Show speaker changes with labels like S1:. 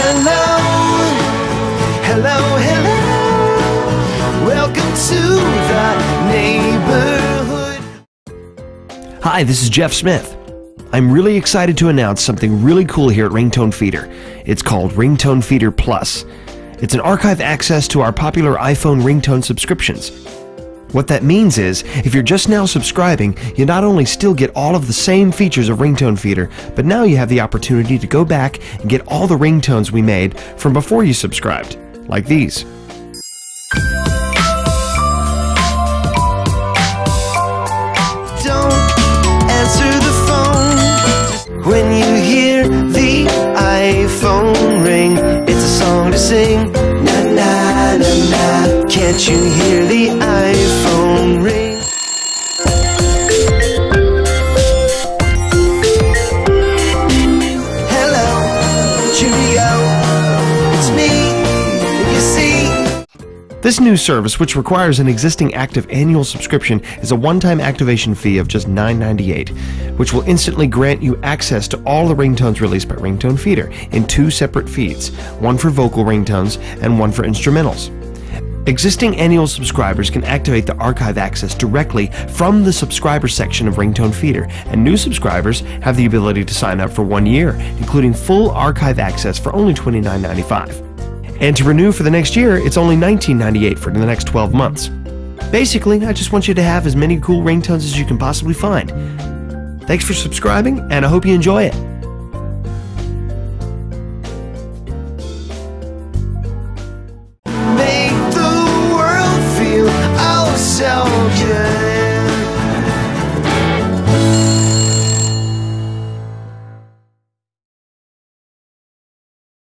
S1: hello, hello, hello. Welcome to the neighborhood.
S2: Hi, this is Jeff Smith. I'm really excited to announce something really cool here at RingtoneFeeder. It's called RingtoneFeeder Plus. It's an archive access to our popular iPhone ringtone subscriptions. What that means is, if you're just now subscribing, you not only still get all of the same features of RingtoneFeeder, but now you have the opportunity to go back and get all the ringtones we made from before you subscribed, like these.
S1: Don't answer the phone when you hear the iPhone ring. It's a song to sing. Na na na na. Can't you hear the iPhone ring? Hello, cheerio. It's me. You see.
S2: This new service, which requires an existing active annual subscription, is a one-time activation fee of just $9.98, which will instantly grant you access to all the ringtones released by RingtoneFeeder in 2 separate feeds, one for vocal ringtones and one for instrumentals. Existing annual subscribers can activate the archive access directly from the subscriber section of RingtoneFeeder, and new subscribers have the ability to sign up for 1 year, including full archive access for only $29.95. And to renew for the next year, it's only $19.98 for the next 12 months. Basically, I just want you to have as many cool ringtones as you can possibly find. Thanks for subscribing, and I hope you enjoy it.